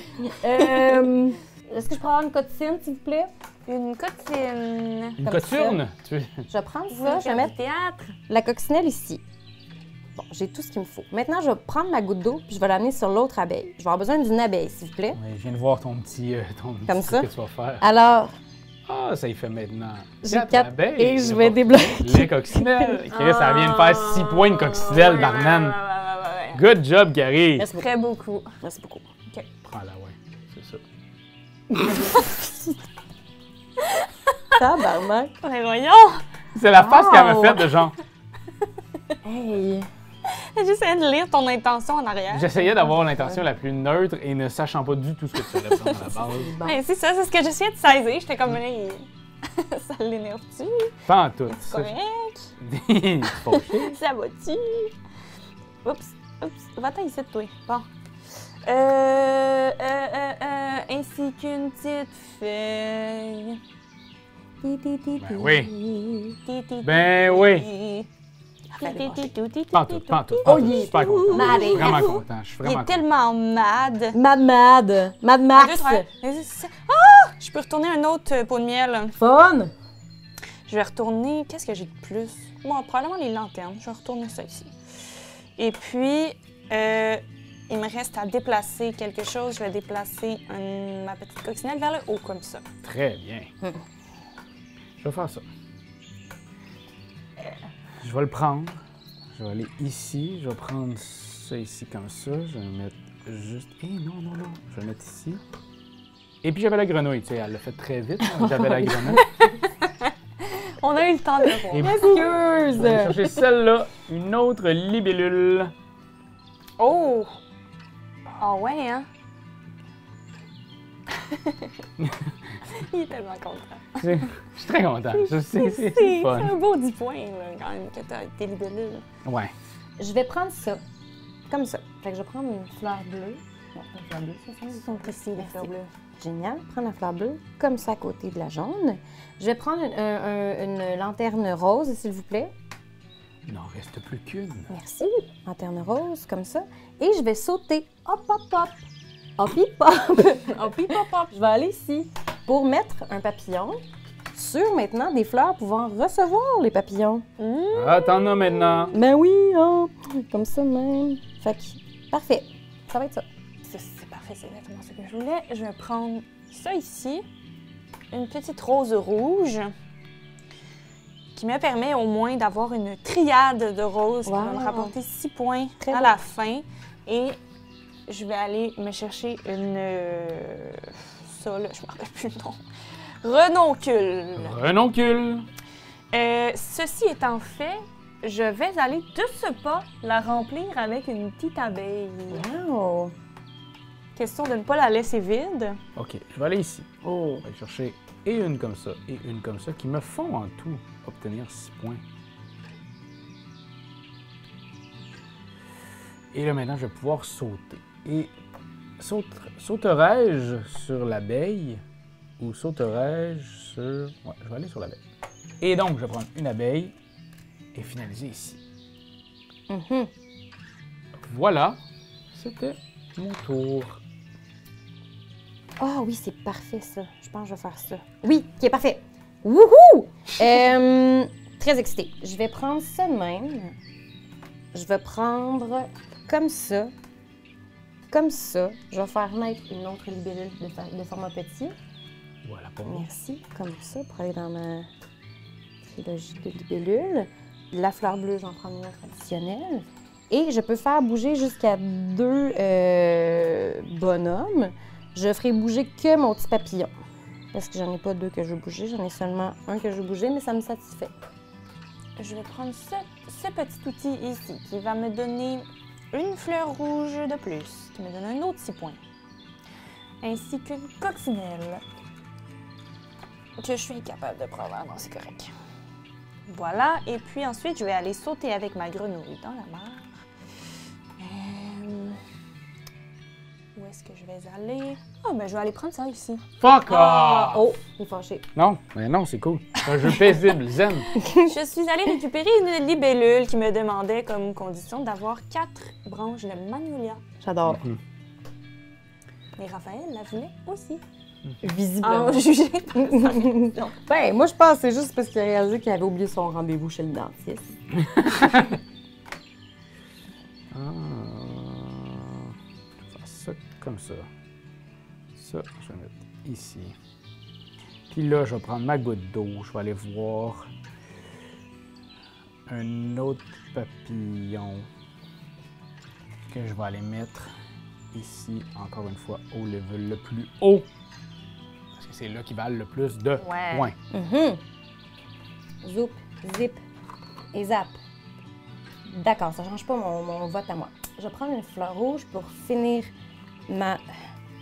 Est-ce que je peux avoir une cotine, s'il vous plaît? Une cotine. Une Comme coturne? Je vais prendre Vous ça, je vais mettre théâtre. la coccinelle ici. Bon, j'ai tout ce qu'il me faut. Maintenant, je vais prendre ma goutte d'eau puis je vais l'amener sur l'autre abeille. Je vais avoir besoin d'une abeille, s'il vous plaît. Ouais, je viens de voir ton petit Comme truc ça? que tu vas faire. Alors, Ah, ça y fait maintenant. j'ai 4 abeilles. et je vais débloquer. Les coccinelles. Chris, ça vient de faire 6 points de coccinelle, barman. Ouais. Good job, Gary. Merci beaucoup. Très beaucoup. Merci beaucoup. Prends-la, ouais. C'est ça. Tabarnak. Mais voyons! C'est la face qu'elle m'a Wow. faite de genre. Hey. J'essayais de lire ton intention en arrière. J'essayais d'avoir l'intention la plus neutre et ne sachant pas du tout ce que tu allais prendre à la base. Bon. Mais c'est ça, c'est ce que j'essayais de saisir. J'étais comme, hey, ça l'énerve-tu? Pas en tout. C'est correct? Fauché. Ça va-tu? Oups. Va-t'en ici, toi. Bon. Ainsi qu'une petite feuille. Ben oui. Ben oui. Pas en tout, pas en tout. Oh, Je il suis est super content. mad. Je suis vraiment content. Je suis Il vraiment est content. tellement mad. Mad Un, deux, Max. trois. Je peux retourner un autre pot de miel. Fun. Je vais retourner. Qu'est-ce que j'ai de plus? Bon, probablement les lanternes. Je vais retourner ça ici. Et puis, il me reste à déplacer quelque chose. Je vais déplacer ma petite coccinelle vers le haut, comme ça. Très bien. Je vais faire ça. Je vais le prendre. Je vais aller ici. Je vais prendre ça ici comme ça. Je vais le mettre juste... non. Je vais le mettre ici. Et puis j'avais la grenouille, tu sais, elle l'a fait très vite. Hein. J'avais la grenouille. On a eu le temps de le voir. Et Excuse. je vais chercher celle-là, une autre libellule. Oh! Ah ouais, hein? Il est tellement content. Je suis très content. Je sais, c'est C'est fun. un beau 10 points, là, quand même, que t'as été libellule. Ouais. Je vais prendre ça. Comme ça. Fait que je vais prendre une fleur bleue. Non, pas une fleur bleue, ça, Ils sont précis, les Merci. fleurs bleues. Génial. Prendre la fleur bleue comme ça à côté de la jaune. Je vais prendre une lanterne rose, s'il vous plaît. Il n'en reste plus qu'une. Merci. Lanterne rose, comme ça. Et je vais sauter. Hop, hop, hop. Hop, hip, hop. Hop, hip, hop, hop. Je vais aller ici pour mettre un papillon sur maintenant des fleurs pouvant recevoir les papillons. Ah, t'en as maintenant. Ben oui, hein. Comme ça même. Fait que, parfait. Ça va être ça. C'est parfait, c'est exactement ce que je voulais. Je vais prendre ça ici, une petite rose rouge qui me permet au moins d'avoir une triade de roses qui va me Wow. rapporter 6 points Très à beau. la fin. Et je vais aller me chercher une... ça, là, je me rappelle plus le nom. Renoncule. Renoncule. Ceci étant fait, je vais aller de ce pas la remplir avec une petite abeille. Wow. Question de ne pas la laisser vide. OK, je vais aller ici. Oh. Je vais chercher et une comme ça et une comme ça qui me font en tout obtenir 6 points. Et là, maintenant, je vais pouvoir sauter. Et sauterai-je sur l'abeille ou sauterai-je sur... Ouais, je vais aller sur l'abeille. Et donc, je vais prendre une abeille et finaliser ici. Mhm. Voilà, c'était mon tour. Ah oui, c'est parfait ça. Je pense que je vais faire ça. Oui, qui est parfait. Wouhou! Très excitée. Je vais prendre ça de même. Je vais prendre comme ça. Comme ça. Je vais faire naître une autre libellule de format petit. Voilà pour moi. Merci. Comme ça, pour aller dans ma trilogie de libellules. La fleur bleue, j'en prends une autre additionnelle. Et je peux faire bouger jusqu'à 2 bonhommes. Je ferai bouger que mon petit papillon. Parce que j'en ai pas 2 que je veux bouger, j'en ai seulement un que je veux bouger, mais ça me satisfait. Je vais prendre ce petit outil ici qui va me donner une fleur rouge de plus, qui me donne un autre 6 points. Ainsi qu'une coccinelle, que je suis incapable de prendre. Non, c'est correct. Voilà, et puis ensuite, je vais aller sauter avec ma grenouille dans la mer. Où est-ce que je vais aller? Ah, ben je vais aller prendre ça ici. Fuck Ah! off! Oh, il est fâché. Non, mais non, c'est cool. C'est un jeu paisible, zen. Je suis allée récupérer une libellule qui me demandait comme condition d'avoir 4 branches de magnolia. J'adore. Et Raphaël la voulait aussi. Visiblement. En juger par sa réaction. Ben, moi, je pense que c'est juste parce qu'il a réalisé qu'il avait oublié son rendez-vous chez le dentiste. Je vais faire ça comme ça. Ça, je vais mettre ici. Puis là, je vais prendre ma goutte d'eau. Je vais aller voir un autre papillon que je vais aller mettre ici, encore une fois, au level le plus haut. Parce que c'est là qu'ils valent le plus de Ouais. points. Zoup, zip et zap. D'accord, ça change pas mon vote à moi. Je vais prendre une fleur rouge pour finir ma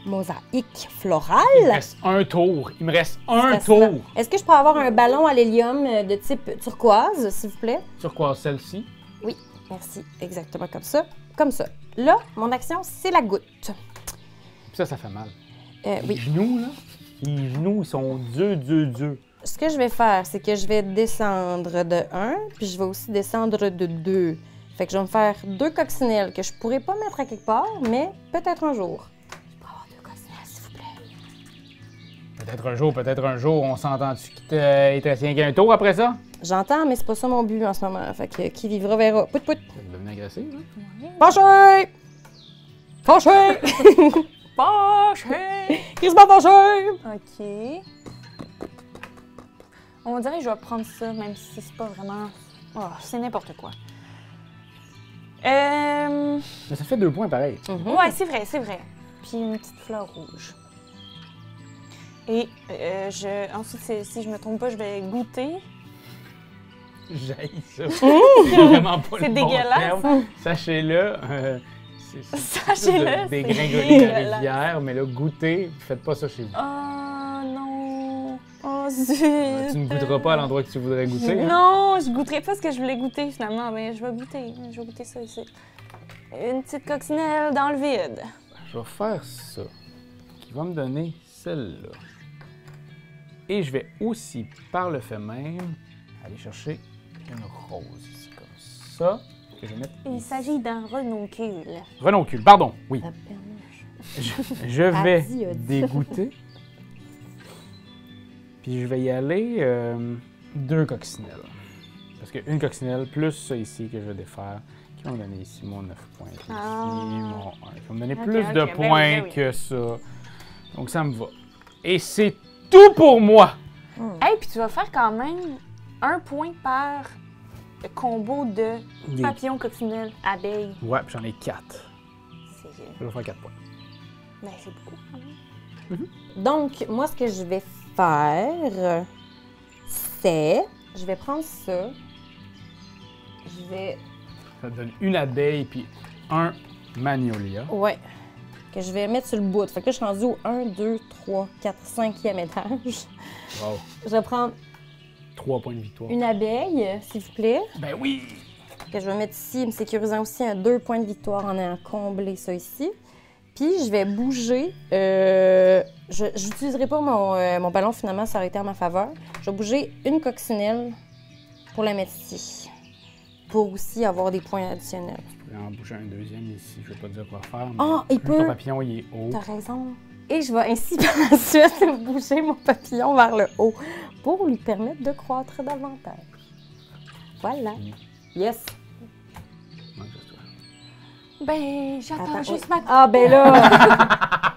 mosaïque florale. Il me reste un tour. Il me reste un Fascinant. tour. Est-ce que je peux avoir un ballon à l'hélium de type turquoise, s'il vous plaît? Sur quoi, celle-ci? Oui, merci. Exactement comme ça. Comme ça. Là, mon action, c'est la goutte. Puis ça fait mal. Les Oui. genoux, là, les genoux, ils sont durs. Ce que je vais faire, c'est que je vais descendre de 1, puis je vais aussi descendre de 2. Fait que je vais me faire 2 coccinelles que je pourrais pas mettre à quelque part, mais peut-être un jour. Je peux avoir 2 coccinelles, s'il vous plaît. Peut-être un jour, on s'entend-tu qu'il te reste rien qu'un tour après ça? J'entends, mais c'est pas ça mon but en ce moment. Fait que qui vivra verra. Pout pout. Ça va devenir agressif, hein? Fâché! Fâché! Fâché! Crissement fâché! OK. On dirait que je vais prendre ça, même si c'est pas vraiment... Oh, c'est n'importe quoi. Mais ça fait 2 points pareil. Ouais, c'est vrai. Puis une petite fleur rouge. Et ensuite, si je me trompe pas, je vais goûter. J'haïs ça. C'est vraiment pas C'est le bon dégueulasse. terme. Sachez-le, c'est Sachez-le, de c'est dégringoler la dégueulasse. rivière, mais là, goûtez, faites pas ça chez vous. Oh non! Oh zut! Tu ne goûteras pas à l'endroit que tu voudrais goûter. Hein? Non, je goûterai pas ce que je voulais goûter finalement. Mais je vais goûter ça ici. Une petite coccinelle dans le vide. Je vais faire ça, qui va me donner celle-là. Et je vais aussi, par le fait même, aller chercher une rose ici, comme ça, que je vais mettre Il ici. s'agit d'un renoncule. Renoncule, pardon, oui. La perniche. Je vais A dit. dégoûter. Puis je vais y aller 2 coccinelles. Parce qu'une coccinelle plus ça ici que je vais défaire, qui va me donner ici mon 9 points. Ici, mon 1. Qui va me donner plus de ok, ben points oui, ben oui. que ça. Donc ça me va. Et c'est tout pour moi! Hey, puis tu vas faire quand même 1 point par combo de Des- papillon, coccinelle, abeille. Ouais, puis j'en ai 4. C'est Je vais faire 4 points. ben, c'est beaucoup quand même. Donc, moi, ce que je vais faire, c'est... Je vais prendre ça. Je vais... Ça te donne une abeille puis un magnolia. Ouais. Que je vais mettre sur le bout. Fait que là, je suis rendue au 1, 2, 3, 4, 5e étage. Wow. Je vais prendre 3 points de victoire. une abeille, s'il vous plaît. Ben oui! Que je vais mettre ici, me sécurisant aussi un 2 points de victoire en ayant comblé ça ici. Puis, je vais bouger. Je n'utiliserai pas mon ballon, finalement, ça aurait été en ma faveur. Je vais bouger une coccinelle pour la mettre ici. Pour aussi avoir des points additionnels. Je vais en bouger un deuxième ici. Je vais pas te dire quoi faire. Mais Ah, il vu que ton peut. papillon, il est haut. T'as raison. Et je vais ainsi par la suite bouger mon papillon vers le haut pour lui permettre de croître davantage. Voilà. Yes. Ouais, juste toi. Ben, j'attends Attends, juste oui. ma... Ah, ben là!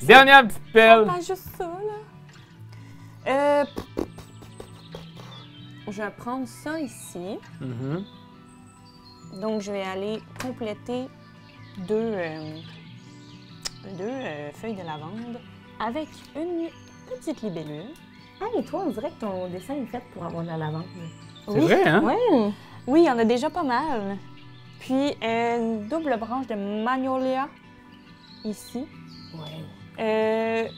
Dernière petite pelle! Pas juste ça, là. Je vais prendre ça ici. Mhm. Donc, je vais aller compléter 2 feuilles de lavande avec une petite libellule. Ah, et toi, on dirait que ton dessin est fait pour avoir de la lavande. C'est vrai, hein? Ouais. Oui, il y en a déjà pas mal. puis une double branche de magnolia ici. Ouais.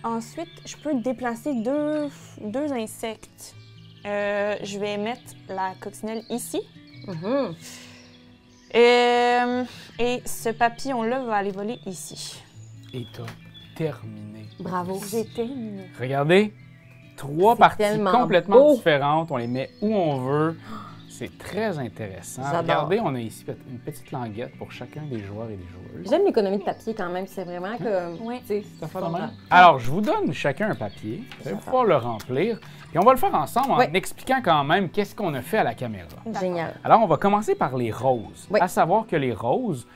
Ensuite, je peux déplacer deux insectes. Je vais mettre la coccinelle ici. Mhm. Et ce papillon-là va aller voler ici. Et t'as terminé. Bravo. J'ai terminé. Regardez, 3 C'est parties tellement complètement beau. différentes. On les met où on veut. C'est très intéressant. J'adore. Regardez, on a ici une petite languette pour chacun des joueurs et des joueuses. J'aime l'économie de papier quand même, c'est vraiment comme... Oui. Tu sais, Ça fait de content. même. Alors, je vous donne chacun un papier. Vous allez pouvoir le remplir. Et on va le faire ensemble en Oui. expliquant quand même qu'est-ce qu'on a fait à la caméra. Génial. Alors, on va commencer par les roses. Oui. À savoir que les roses,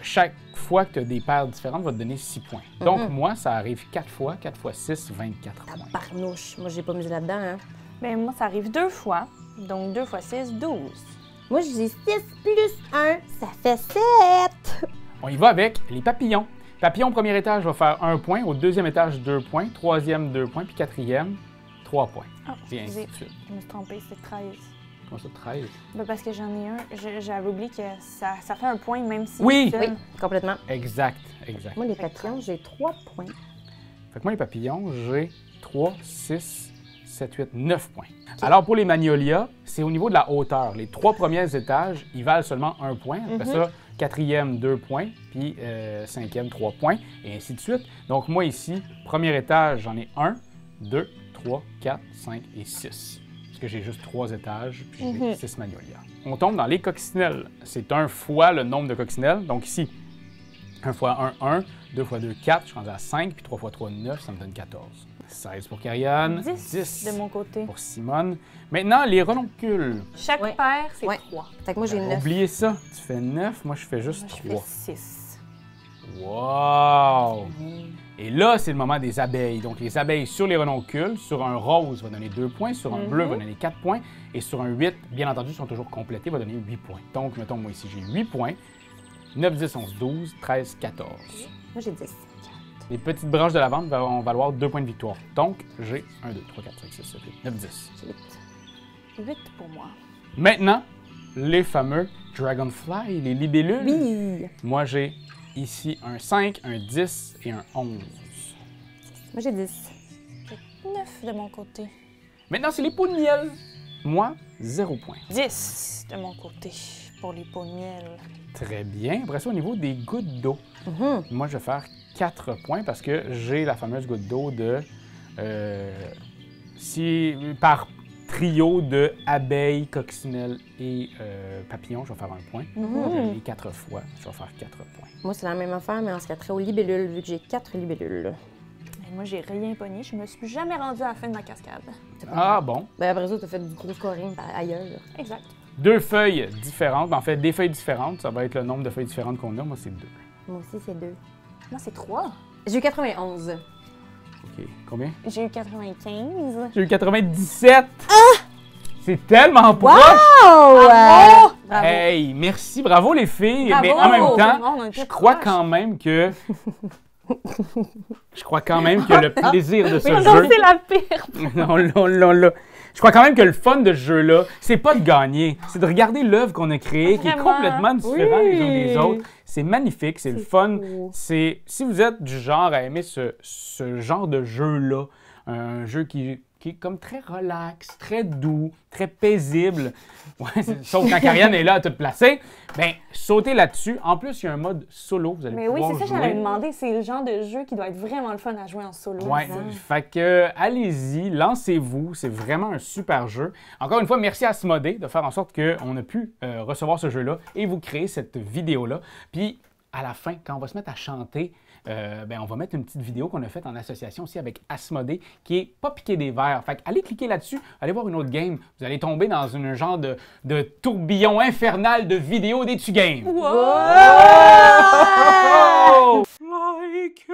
chaque fois que tu as des paires différentes, va te donner 6 points. Donc, moi, ça arrive 4 fois. 4 fois 6, 24 points. Barnouche. Moi, j'ai pas misé là-dedans, hein. Ben, moi, ça arrive 2 fois. Donc, 2 fois 6, 12. Moi, j'ai 6 plus 1, ça fait 7. On y va avec les papillons. Papillon au premier étage va faire 1 point. Au deuxième étage, 2 points. Troisième, 2 points. Puis quatrième, 3 points. Ah, Et ainsi excusez, de suite. je me suis trompée, c'est 13. Comment ça, 13? Ben, parce que j'en ai un. J'avais oublié que ça fait un point, même si... Oui. Oui, complètement. Exact, exact. Moi, les papillons, j'ai 3 points. Fait que moi, les papillons, j'ai 3, 6, 7, 8, 9 points. Alors, pour les magnolias, c'est au niveau de la hauteur. Les 3 premiers étages, ils valent seulement 1 point. Après ça, quatrième, 2 points. Puis cinquième, 3 points. Et ainsi de suite. Donc, moi, ici, premier étage, j'en ai 1, 2, 3, 4, 5 et 6. Parce que j'ai juste 3 étages, puis j'ai 6 magnolias. On tombe dans les coccinelles. C'est 1 fois le nombre de coccinelles. Donc, ici, 1 fois 1, 1. 2 fois 2, 4. Je suis rendu à 5. Puis 3 fois 3, 9. Ça me donne 14. 16 pour Karianne. 10 de mon côté. Pour Simone. Maintenant, les renoncules. Chaque Ouais. paire, c'est Ouais. 3. Fait que moi, j'ai 9. Oubliez ça. Tu fais 9. Moi, je fais juste Moi, je fais 3. 6. Wow! Et là, c'est le moment des abeilles. Donc, les abeilles sur les renoncules, sur un rose, va donner 2 points, sur un bleu, va donner 4 points, et sur un 8, bien entendu, sont toujours complétés, va donner 8 points. Donc, mettons, moi ici, j'ai 8 points. 9, 10, 11, 12, 13, 14. Moi, j'ai 10. Les petites branches de la vente vont valoir 2 points de victoire. Donc, j'ai 1, 2, 3, 4, 5, 6, 7, 8, 9, 10. J'ai 8. 8 pour moi. Maintenant, les fameux Dragonfly, les libellules. Oui. Moi, j'ai ici un 5, un 10 et un 11. Moi, j'ai 10. 9 de mon côté. Maintenant, c'est les pots de miel. Moi, 0 point. 10 de mon côté pour les pots de miel. Très bien. Après ça, au niveau des gouttes d'eau, moi, je vais faire 4 points parce que j'ai la fameuse goutte d'eau de... par trio de abeilles, coccinelles et papillons, je vais faire 1 point. Les 4 fois, je vais faire 4 points. Moi, c'est la même affaire, mais en ce qui a trait aux libellules, vu que j'ai 4 libellules. Et moi, j'ai rien pogné. Je me suis jamais rendue à la fin de ma cascade. Ah bon. Ben, après ça, t'as fait du gros scoring ailleurs. Exact. 2 feuilles différentes. En fait, des feuilles différentes. Ça va être le nombre de feuilles différentes qu'on a. Moi, c'est 2. Moi aussi, c'est 2. Moi, c'est 3. J'ai eu 91. OK. Combien? J'ai eu 95. J'ai eu 97! C'est tellement proche! Oh! Bravo! Bravo. Hey, merci, bravo les filles! Bravo! Mais en même Tout le temps, monde, on était je crois proches. quand même que... Je crois quand même que le plaisir de ce Non, jeu... c'est la pire. Non, là. Je crois quand même que le fun de ce jeu-là, c'est pas de gagner, c'est de regarder l'œuvre qu'on a créée, qui est Vraiment. complètement différente les uns des autres. C'est magnifique, c'est le fun. beau. C'est si vous êtes du genre à aimer ce genre de jeu-là, un jeu qui est comme très relax, très doux, très paisible. Ouais, sauf quand Karianne est là à tout placer. Bien, sautez là-dessus. En plus, il y a un mode solo. Vous allez Mais oui, pouvoir c'est ça que jouer. j'allais demander. C'est le genre de jeu qui doit être vraiment le fun à jouer en solo. Ouais, ça. fait que allez-y, lancez-vous, c'est vraiment un super jeu. Encore une fois, merci à Asmodée de faire en sorte qu'on a pu recevoir ce jeu-là et vous créer cette vidéo-là. Puis à la fin, quand on va se mettre à chanter, on va mettre une petite vidéo qu'on a faite en association aussi avec Asmodée qui est pas piqué des verres. Fait que allez cliquer là-dessus, allez voir une autre game. Vous allez tomber dans une genre de tourbillon infernal de vidéos d'étu game. Wow! Oh! Like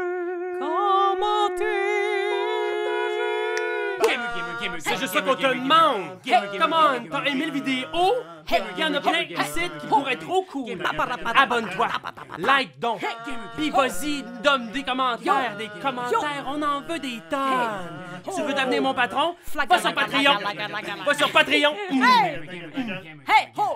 C'est juste ça qu'on te demande! Hey, come on! T'as aimé le vidéo? Hey, y en a plein ici qui pourraient être trop cool! Abonne-toi! Like donc! Pis vas-y, donne des commentaires! Des commentaires, on en veut des tonnes! Tu veux devenir mon patron? Va sur Patreon! Va sur Patreon! Hey, ho!